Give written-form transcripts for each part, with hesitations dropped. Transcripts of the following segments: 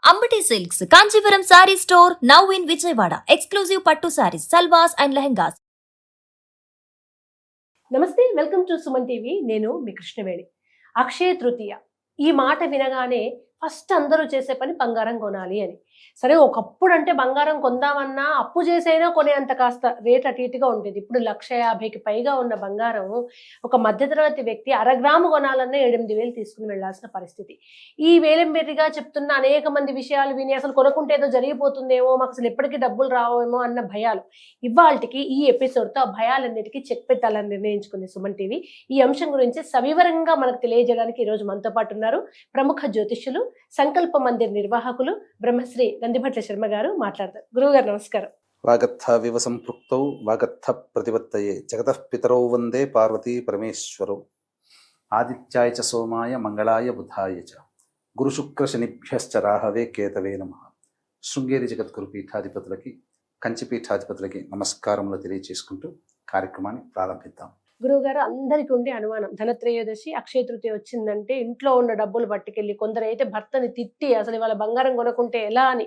Ambati Silks, Kanchipuram Saree Store, now in Vijayawada. Exclusive Pattu Sarees, Salwas and Lehengas. నమస్తే, welcome to Suman TV. నేను మీ కృష్ణవేణి. అక్షయ తృతీయ ఈ మాట వినగానే first అందరూ చేసే పని బంగారం కొనాలి అని. సరే, ఒకప్పుడు అంటే బంగారం కొందామన్నా అప్పు చేసైనా కొనేంత కాస్త రేట్ అటు ఇటుగా ఉండేది. ఇప్పుడు 1,50,000కి పైగా ఉన్న బంగారం ఒక మధ్యతరగతి వ్యక్తి అరగ్రాము కొనాలన్నా 8,000 తీసుకుని వెళ్లాల్సిన పరిస్థితి. ఈ వేలంబెరిగా చెప్తున్న అనేక మంది విషయాలు విని అసలు కొనుక్కుంటే ఏదో జరిగిపోతుందేమో, మాకు అసలు ఎప్పటికీ డబ్బులు రావేమో అన్న భయాలు. ఇవాళకి ఈ ఎపిసోడ్తో ఆ భయాలన్నిటికీ చెక్ పెట్టాలని నిర్ణయించుకుంది సుమన్ టీవీ. ఈ అంశం గురించి సవివరంగా మనకు తెలియజేయడానికి ఈరోజు మనతో పాటు ఉన్నారు ప్రముఖ జ్యోతిష్యులు, సంకల్ప మందిర్ నిర్వాహకులు బ్రహ్మశ్రీ నందిభట్ల శర్మ గారు. మాట్లాడతారు. గురువు గారు నమస్కారం. వాగర్థవివ సంపృక్తౌ వాగర్థ ప్రతిపత్తయే జగతః పితరౌ వందే పార్వతీ పరమేశ్వరౌ ఆదిత్యాయ చ సోమాయ మంగళాయ బుధాయ చ గురు శుక్ర శనిభ్యశ్చ రాహవే కేతవే నమః. శృంగేరి జగద్గురు పీఠాధిపతులకి, కంచి పీఠాధిపతులకి నమస్కారములు తెలియచేసుకుంటూ కార్యక్రమాన్ని ప్రారంభిద్దాం. గురువు గారు, అందరికీ ఉండే అనుమానం, ధనత్రయోదశి అక్షయ తృతీయ వచ్చిందంటే ఇంట్లో ఉన్న డబ్బులు పట్టుకెళ్ళి, కొందరైతే భర్తని తిట్టి అసలు ఇవాళ బంగారం కొనుక్కుంటే ఎలా అని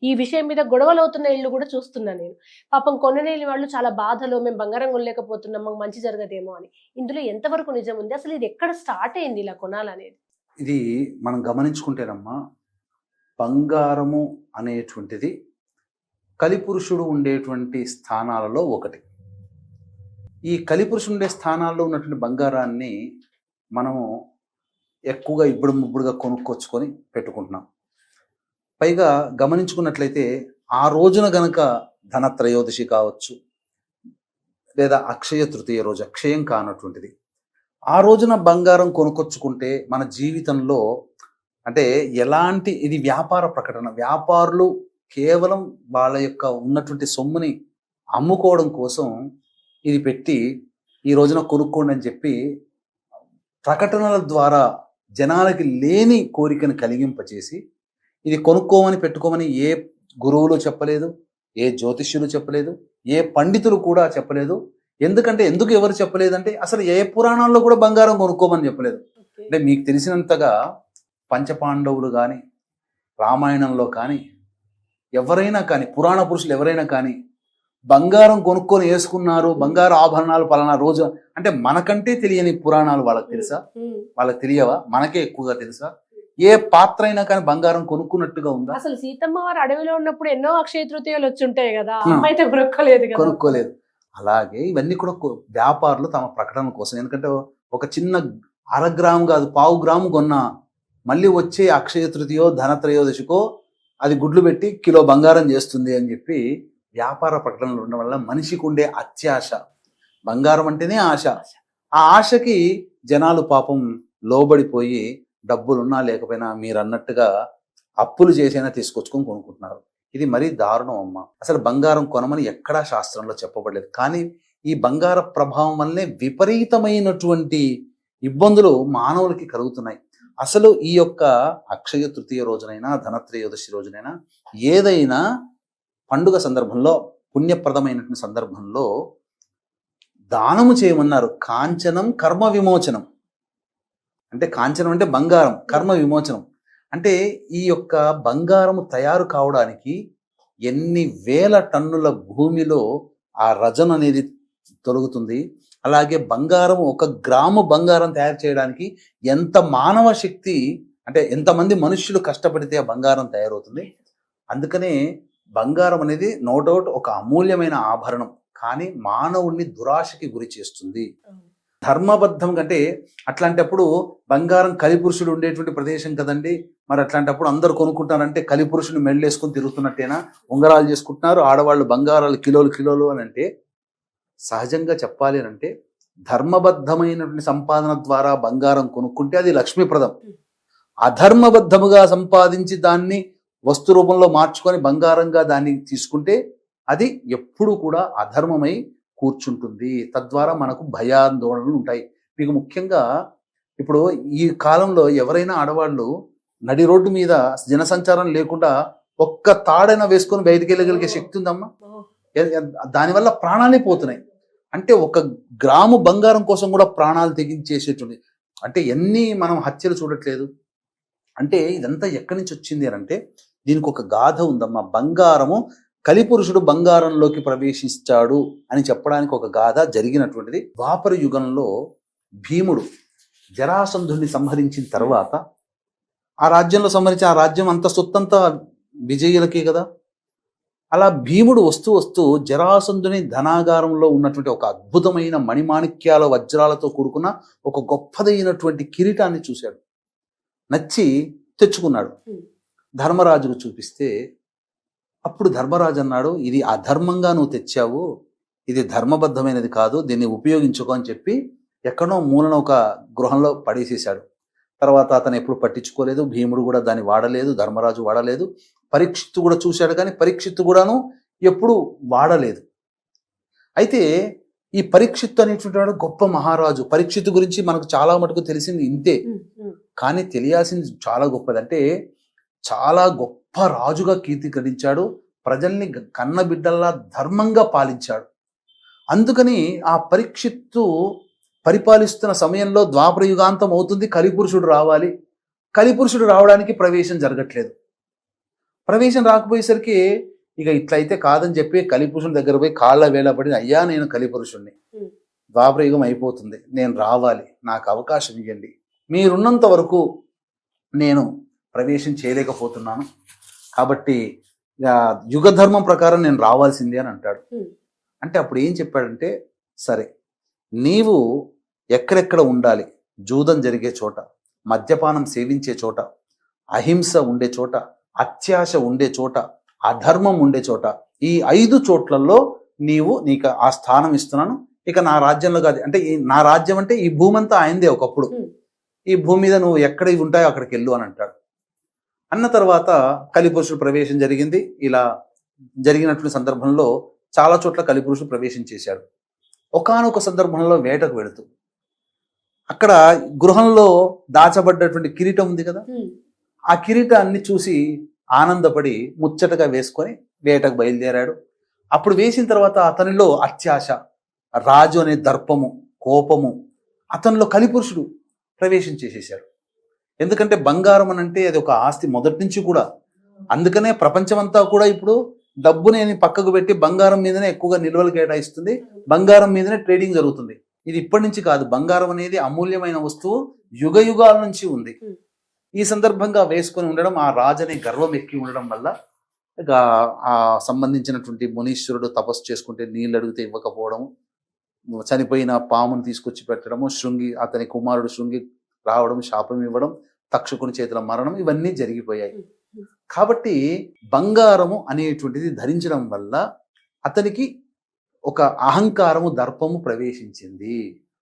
ఈ విషయం మీద గొడవలు అవుతున్న ఇల్లు కూడా చూస్తున్నా నేను. పాపం కొనలేని వాళ్ళు చాలా బాధలో, మేము బంగారం కొనలేకపోతున్నాం, మాకు మంచి జరగదేమో అని. ఇందులో ఎంతవరకు నిజం ఉంది? అసలు ఇది ఎక్కడ స్టార్ట్ అయింది ఇలా కొనాలనేది? ఇది మనం గమనించుకుంటేనమ్మా, బంగారము అనేటువంటిది కలిపురుషుడు ఉండేటువంటి స్థానాలలో ఒకటి. ఈ కలిపురుషుడు ఉండే స్థానాల్లో ఉన్నటువంటి బంగారాన్ని మనము ఎక్కువగా ఇప్పుడు ముబ్బుడుగా కొనుక్కొచ్చుకొని పెట్టుకుంటున్నాం. పైగా గమనించుకున్నట్లయితే ఆ రోజున గనక ధనత్రయోదశి కావచ్చు, లేదా అక్షయ తృతీయ రోజు, అక్షయం కానటువంటిది, ఆ రోజున బంగారం కొనుక్కొచ్చుకుంటే మన జీవితంలో అంటే ఎలాంటి, ఇది వ్యాపార ప్రకటన. వ్యాపారులు కేవలం వాళ్ళ యొక్క ఉన్నటువంటి సొమ్ముని అమ్ముకోవడం కోసం ఇది పెట్టి ఈ రోజున కొనుక్కోండి అని చెప్పి ప్రకటనల ద్వారా జనాలకి లేని కోరికను కలిగింపచేసి, ఇది కొనుక్కోమని పెట్టుకోమని ఏ గురువులు చెప్పలేదు, ఏ జ్యోతిష్యులు చెప్పలేదు, ఏ పండితులు కూడా చెప్పలేదు. ఎందుకు ఎవరు చెప్పలేదంటే, అసలు ఏ పురాణాల్లో కూడా బంగారం కొనుక్కోమని చెప్పలేదు. అంటే మీకు తెలిసినంతగా పంచపాండవులు కానీ, రామాయణంలో కానీ, ఎవరైనా కానీ, పురాణ పురుషులు ఎవరైనా కానీ బంగారం కొనుక్కొని వేసుకున్నారు, బంగారు ఆభరణాలు పలానా రోజు అంటే మనకంటే తెలియని పురాణాలు వాళ్ళకి తెలుసా? వాళ్ళకి తెలియవా? మనకే ఎక్కువగా తెలుసా? ఏ పాత్ర అయినా కానీ బంగారం కొనుక్కున్నట్టుగా ఉందా? అసలు సీతమ్మ వారు అడవిలో ఉన్నప్పుడు ఎన్నో అక్షయ తృతీయాలు వచ్చి ఉంటాయి కదా, అమ్మాయితే కొనుక్కోలేదు. అలాగే ఇవన్నీ కూడా వ్యాపారులు తమ ప్రకటన కోసం, ఎందుకంటే ఒక చిన్న 1/2 గ్రాము కాదు, 1/4 గ్రాము కొన్నా మళ్ళీ వచ్చే అక్షయ తృతీయో ధనత్రయోదశికో అది గుడ్లు పెట్టి కిలో బంగారం చేస్తుంది అని చెప్పి వ్యాపార ప్రకటనలు ఉండడం వల్ల మనిషికి ఉండే అత్యాశ, బంగారం అంటేనే ఆశ, ఆ ఆశకి జనాలు పాపం లోబడిపోయి డబ్బులున్నా లేకపోయినా మీరు అన్నట్టుగా అప్పులు చేసైనా తీసుకొచ్చుకొని కొనుక్కుంటున్నారు. ఇది మరీ దారుణం అమ్మ. అసలు బంగారం కొనమని ఎక్కడా శాస్త్రంలో చెప్పబడలేదు. కానీ ఈ బంగార ప్రభావం వల్లనే విపరీతమైనటువంటి ఇబ్బందులు మానవులకి కలుగుతున్నాయి. అసలు ఈ యొక్క అక్షయ తృతీయ రోజునైనా, ధనత్రయోదశి రోజునైనా, ఏదైనా పండుగ సందర్భంలో, పుణ్యప్రదమైనటువంటి సందర్భంలో దానము చేయమన్నారు. కాంచనం కర్మ విమోచనం. అంటే కాంచనం అంటే బంగారం, కర్మ విమోచనం అంటే ఈ యొక్క బంగారము తయారు కావడానికి ఎన్ని వేల టన్నుల భూమిలో ఆ రజన అనేది తొలగుతుంది. అలాగే బంగారం, 1 గ్రాము బంగారం తయారు చేయడానికి ఎంత మానవ శక్తి, అంటే ఎంతమంది మనుష్యులు కష్టపడితే ఆ బంగారం తయారవుతుంది. అందుకనే బంగారం అనేది నో డౌట్ ఒక అమూల్యమైన ఆభరణం, కానీ మానవుణ్ణి దురాశకి గురి చేస్తుంది. ధర్మబద్ధం కంటే అట్లాంటప్పుడు బంగారం కలిపురుషుడు ఉండేటువంటి ప్రదేశం కదండి, మరి అట్లాంటప్పుడు అందరు కొనుక్కుంటారంటే కలిపురుషుని మెళ్ళేసుకొని తిరుగుతున్నట్టేనా? ఉంగరాలు చేసుకుంటున్నారు ఆడవాళ్ళు, బంగారాలు కిలోలు అని అంటే, సహజంగా చెప్పాలి అని అంటే ధర్మబద్ధమైనటువంటి సంపాదన ద్వారా బంగారం కొనుక్కుంటే అది లక్ష్మీప్రదం. అధర్మబద్ధముగా సంపాదించి దాన్ని వస్తు రూపంలో మార్చుకొని బంగారంగా దాన్ని తీసుకుంటే అది ఎప్పుడు కూడా అధర్మమై కూర్చుంటుంది. తద్వారా మనకు భయాందోళనలు ఉంటాయి. మీకు ముఖ్యంగా ఇప్పుడు ఈ కాలంలో ఎవరైనా ఆడవాళ్ళు నడి రోడ్డు మీద జనసంచారం లేకుండా ఒక్క తాడైనా వేసుకొని బయటికి వెళ్ళగలిగే శక్తి ఉందమ్మా. దానివల్ల ప్రాణాలే పోతున్నాయి. అంటే 1 గ్రాము బంగారం కోసం కూడా ప్రాణాలు తెగించేసేటువంటి, అంటే ఎన్ని మనం హత్యలు చూడట్లేదు. అంటే ఇదంతా ఎక్కడి నుంచి వచ్చింది అని అంటే, దీనికి ఒక గాథ ఉందమ్మా. బంగారము కలిపురుషుడు బంగారంలోకి ప్రవేశించాడు అని చెప్పడానికి ఒక గాథ జరిగినటువంటిది. ద్వాపర యుగంలో భీముడు జరాసంధుడిని సంహరించిన తర్వాత ఆ రాజ్యంలో సంహరించి ఆ రాజ్యం అంత సొత్తంతా విజయులకే కదా. అలా భీముడు వస్తూ వస్తూ జరాసంధుని ధనాగారంలో ఉన్నటువంటి ఒక అద్భుతమైన మణిమాణిక్యాల వజ్రాలతో కూడుకున్న ఒక గొప్పదైనటువంటి కిరీటాన్ని చూశాడు. నచ్చి తెచ్చుకున్నాడు. ధర్మరాజుకు చూపిస్తే అప్పుడు ధర్మరాజు అన్నాడు, ఇది అధర్మంగా నువ్వు తెచ్చావు, ఇది ధర్మబద్ధమైనది కాదు, దీన్ని ఉపయోగించుకో అని చెప్పి ఎక్కడో మూలన ఒక గృహంలో పడేసేశాడు. తర్వాత అతను ఎప్పుడు పట్టించుకోలేదు. భీముడు కూడా దాన్ని వాడలేదు, ధర్మరాజు వాడలేదు. పరీక్షిత్తు కూడా చూశాడు, కానీ పరీక్షిత్తు కూడాను ఎప్పుడు వాడలేదు. అయితే ఈ పరీక్షిత్తు అనేటువంటి వాడు గొప్ప మహారాజు. పరీక్షిత్తు గురించి మనకు చాలా మటుకు తెలిసింది ఇంతే, కానీ తెలియాల్సింది చాలా గొప్పది. అంటే చాలా గొప్ప రాజుగా కీర్తి గడించాడు. ప్రజల్ని కన్న బిడ్డల్లా ధర్మంగా పాలించాడు. అందుకని ఆ పరీక్షిత్తు పరిపాలిస్తున్న సమయంలో ద్వాపర యుగాంతం అవుతుంది, కలిపురుషుడు రావాలి. కలిపురుషుడు రావడానికి ప్రవేశం జరగట్లేదు. ప్రవేశం రాకపోయేసరికి ఇక ఇట్లయితే కాదని చెప్పి కలిపురుషుని దగ్గర పోయి కాళ్ళ వేళపడి, అయ్యా నేను కలిపురుషుణ్ణి, ద్వాపర యుగం అయిపోతుంది, నేను రావాలి, నాకు అవకాశం ఇవ్వండి, మీరున్నంత వరకు నేను ప్రవేశం చేయలేకపోతున్నాను, కాబట్టి యుగ ధర్మం ప్రకారం నేను రావాల్సిందే అని అంటాడు. అంటే అప్పుడు ఏం చెప్పాడంటే, సరే నీవు ఎక్కడెక్కడ ఉండాలి, జూదం జరిగే చోట, మద్యపానం సేవించే చోట, అహింస ఉండే చోట, అత్యాశ ఉండే చోట, అధర్మం ఉండే చోట, ఈ 5 చోట్లలో నీకు ఆ స్థానం ఇస్తున్నాను. ఇక నా రాజ్యంలో కాదు, అంటే నా రాజ్యం అంటే ఈ భూమి అంతా ఆయనదే ఒకప్పుడు, ఈ భూమి మీద నువ్వు ఎక్కడ ఉంటాయో అక్కడికి వెళ్ళు అని అంటాడు. అన్న తర్వాత కలిపురుషుడు ప్రవేశం జరిగింది. ఇలా జరిగినటువంటి సందర్భంలో చాలా చోట్ల కలిపురుషుడు ప్రవేశం చేశాడు. ఒకానొక సందర్భంలో వేటకు వెళుతూ అక్కడ గృహంలో దాచబడ్డటువంటి కిరీటం ఉంది కదా, ఆ కిరీటాన్ని చూసి ఆనందపడి ముచ్చటగా వేసుకొని వేటకు బయలుదేరాడు. అప్పుడు వేసిన తర్వాత అతనిలో అత్యాశ, రాజు అనే దర్పము, కోపము, అతనిలో కలిపురుషుడు ప్రవేశం చేసేశాడు. ఎందుకంటే బంగారం అని అంటే అది ఒక ఆస్తి మొదటి నుంచి కూడా. అందుకనే ప్రపంచమంతా కూడా ఇప్పుడు డబ్బుని పక్కకు పెట్టి బంగారం మీదనే ఎక్కువగా నిల్వలు కేటాయిస్తుంది, బంగారం మీదనే ట్రేడింగ్ జరుగుతుంది. ఇది ఇప్పటి నుంచి కాదు, బంగారం అనేది అమూల్యమైన వస్తువు, యుగ యుగాల నుంచి ఉంది. ఈ సందర్భంగా వేసుకొని ఉండడం, ఆ రాజనే గర్వం ఎక్కి ఉండడం వల్ల ఇక ఆ సంబంధించినటువంటి మునీశ్వరుడు తపస్సు చేసుకుంటే నీళ్ళు అడిగితే ఇవ్వకపోవడం, చనిపోయిన పామును తీసుకొచ్చి పెట్టడము, అతని కుమారుడు శృంగి రావడం, శాపం ఇవ్వడం, తక్షకుని చేతుల మరణం, ఇవన్నీ జరిగిపోయాయి. కాబట్టి బంగారము అనేటువంటిది ధరించడం వల్ల అతనికి ఒక అహంకారము, దర్పము ప్రవేశించింది.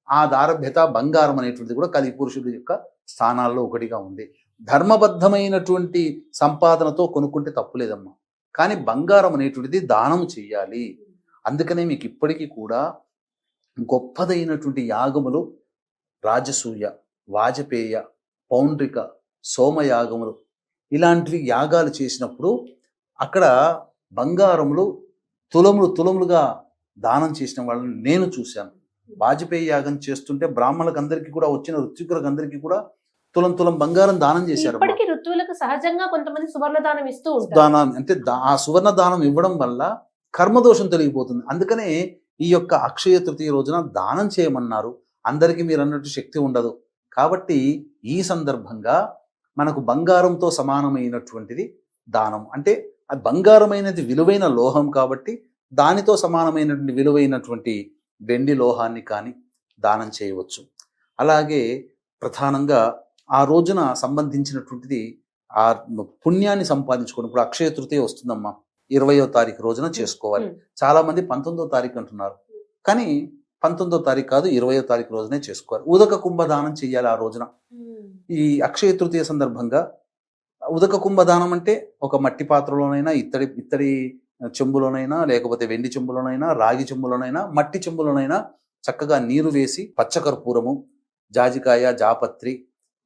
ఆ దారభ్యత, బంగారం అనేటువంటిది కూడా కలిపురుషుడి యొక్క స్థానాల్లో ఒకటిగా ఉంది. ధర్మబద్ధమైనటువంటి సంపాదనతో కొనుక్కుంటే తప్పులేదమ్మా, కానీ బంగారం అనేటువంటిది దానం చెయ్యాలి. అందుకనే మీకు ఇప్పటికీ కూడా గొప్పదైనటువంటి యాగములు, రాజసూయ, వాజపేయ, పౌండ్రిక, సోమయాగములు, ఇలాంటివి యాగాలు చేసినప్పుడు అక్కడ బంగారములు తులములుగా దానం చేసిన వాళ్ళని నేను చూశాను. వాజపేయి యాగం చేస్తుంటే బ్రాహ్మణులకు అందరికీ కూడా, వచ్చిన ఋత్వికులకు అందరికీ కూడా తులం బంగారం దానం చేశారు. ఋతువులకు సహజంగా కొంతమంది సువర్ణ దానం ఇస్తూ ఉంటారు. దానం అంటే ఆ సువర్ణ దానం ఇవ్వడం వల్ల కర్మదోషం తొలగిపోతుంది. అందుకనే ఈ యొక్క అక్షయ తృతీయ రోజున దానం చేయమన్నారు. అందరికీ మీరు అన్నట్టు శక్తి ఉండదు. కాబట్టి ఈ సందర్భంగా మనకు బంగారంతో సమానమైనటువంటిది దానం. అంటే ఆ బంగారమైనది విలువైన లోహం కాబట్టి దానితో సమానమైనటువంటి విలువైనటువంటి వెండి లోహాన్ని కానీ దానం చేయవచ్చు. అలాగే ప్రధానంగా ఆ రోజున సంబంధించినటువంటిది ఆ పుణ్యాన్ని సంపాదించుకోవడం. ఇప్పుడు అక్షయ తృతీయ వస్తుందమ్మా, 20వ తారీఖు రోజున చేసుకోవాలి. చాలా మంది 19వ తారీఖు అంటున్నారు, కానీ 19వ తారీఖు కాదు, 20వ తారీఖు రోజునే చేసుకోవాలి. ఉదక కుంభదానం చెయ్యాలి ఆ రోజున. ఈ అక్షయ తృతీయ సందర్భంగా ఉదక కుంభదానం అంటే ఒక మట్టి పాత్రలోనైనా, ఇత్తడి చెంబులోనైనా, లేకపోతే వెండి చెంబులోనైనా, రాగి చెంబులోనైనా, మట్టి చెంబులోనైనా చక్కగా నీరు వేసి పచ్చకర్పూరము, జాజికాయ, జాపత్రి,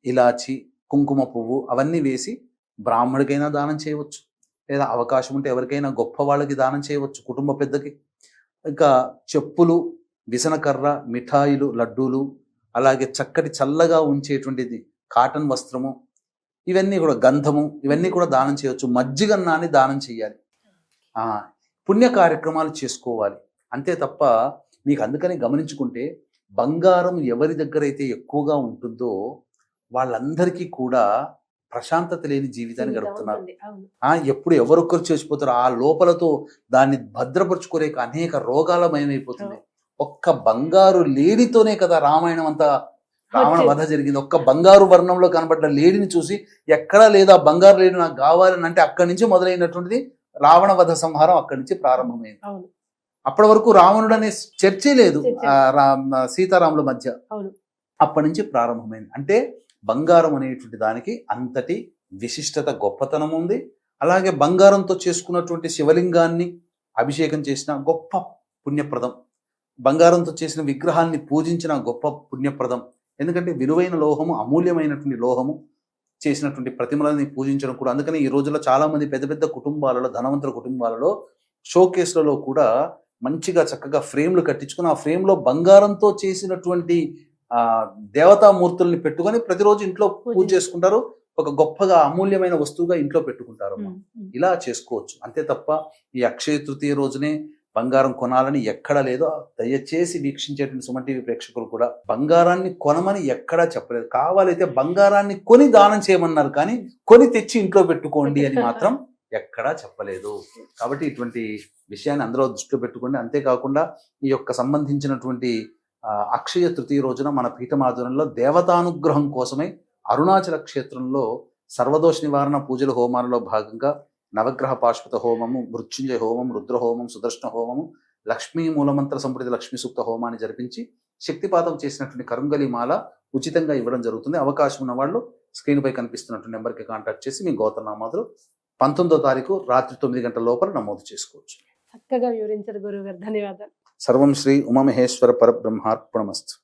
ఇలాచి, కుంకుమ పువ్వు అవన్నీ వేసి బ్రాహ్మడికైనా దానం చేయవచ్చు, లేదా అవకాశం ఉంటే ఎవరికైనా గొప్ప వాళ్ళకి దానం చేయవచ్చు, కుటుంబ పెద్దకి. ఇంకా చెప్పులు, విసనకర్ర, మిఠాయిలు, లడ్డూలు, అలాగే చక్కటి చల్లగా ఉంచేటువంటిది కాటన్ వస్త్రము, ఇవన్నీ కూడా గంధము ఇవన్నీ కూడా దానం చేయవచ్చు. మజ్జిగన్నాన్ని దానం చేయాలి. పుణ్య కార్యక్రమాలు చేసుకోవాలి. అంతే తప్ప మీకు అందుకని గమనించుకుంటే బంగారం ఎవరి దగ్గర అయితే ఎక్కువగా ఉంటుందో వాళ్ళందరికీ కూడా ప్రశాంతత లేని జీవితాన్ని గడుపుతున్నారు. ఎప్పుడు ఎవరొక్కరు చేసిపోతారో ఆ లోపలతో దాన్ని భద్రపరుచుకోలేక అనేక రోగాలమయమైపోతుంది. ఒక్క బంగారు లేడితోనే కదా రామాయణం అంతా రావణ వధ జరిగింది. ఒక్క బంగారు వర్ణంలో కనబడ్డ లేడిని చూసి ఎక్కడా లేదా బంగారు లేడి నాకు కావాలని అంటే అక్కడి నుంచి మొదలైనటువంటిది రావణ వధ సంహారం అక్కడి నుంచి ప్రారంభమైంది. అప్పటి వరకు రావణుడు అనే చర్చే లేదు సీతారాముల మధ్య. అప్పటి నుంచి ప్రారంభమైంది. అంటే బంగారం అనేటువంటి దానికి అంతటి విశిష్టత గొప్పతనం ఉంది. అలాగే బంగారంతో చేసుకున్నటువంటి శివలింగాన్ని అభిషేకం చేసిన గొప్ప పుణ్యప్రదం, బంగారంతో చేసిన విగ్రహాన్ని పూజించిన గొప్ప పుణ్యప్రదం. ఎందుకంటే విలువైన లోహము, అమూల్యమైనటువంటి లోహము చేసినటువంటి ప్రతిమలని పూజించడం కూడా. అందుకని ఈ రోజుల్లో చాలా మంది పెద్ద పెద్ద కుటుంబాలలో, ధనవంతుల కుటుంబాలలో షోకేస్లలో కూడా మంచిగా చక్కగా ఫ్రేమ్లు కట్టించుకుని ఆ ఫ్రేమ్లో బంగారంతో చేసినటువంటి దేవతామూర్తుల్ని పెట్టుకొని ప్రతిరోజు ఇంట్లో పూజ చేసుకుంటారు. ఒక గొప్పగా అమూల్యమైన వస్తువుగా ఇంట్లో పెట్టుకుంటారు. ఇలా చేసుకోవచ్చు. అంతే తప్ప ఈ అక్షయ తృతీయ రోజునే బంగారం కొనాలని ఎక్కడా లేదో దయచేసి వీక్షించేటువంటి సుమన్ టీవీ ప్రేక్షకులు కూడా బంగారాన్ని కొనమని ఎక్కడా చెప్పలేదు. కావాలైతే బంగారాన్ని కొని దానం చేయమన్నారు, కానీ కొని తెచ్చి ఇంట్లో పెట్టుకోండి అని మాత్రం ఎక్కడా చెప్పలేదు. కాబట్టి ఇటువంటి విషయాన్ని అందరూ దృష్టిలో పెట్టుకోండి. అంతేకాకుండా ఈ యొక్క సంబంధించినటువంటి అక్షయ తృతీయ రోజున మన పీఠమాధురంలో దేవతానుగ్రహం కోసమై అరుణాచల క్షేత్రంలో సర్వదోష నివారణ పూజల హోమాలలో భాగంగా నవగ్రహ పాశుపత హోమము, మృత్యుంజయ హోమం, రుద్ర హోమం, సుదర్శన హోమము, లక్ష్మీ మూలమంత్ర సంప్రతి లక్ష్మీ సూక్త హోమాన్ని జరిపించి శక్తిపాతం చేసినటువంటి కరుంగలి మాల ఉచితంగా ఇవ్వడం జరుగుతుంది. అవకాశం ఉన్న వాళ్ళు స్క్రీన్ పై కనిపిస్తున్నటువంటి నెంబర్కి కాంటాక్ట్ చేసి మీ గోత్రనామాదులు 19వ తారీఖు రాత్రి 9 గంటల లోపల నమోదు చేసుకోవచ్చు. చక్కగా వివరించారు గురువు గారు, ధన్యవాదాలు. సర్వం శ్రీ ఉమామహేశ్వర పరబ్రహ్మార్పణమస్తు.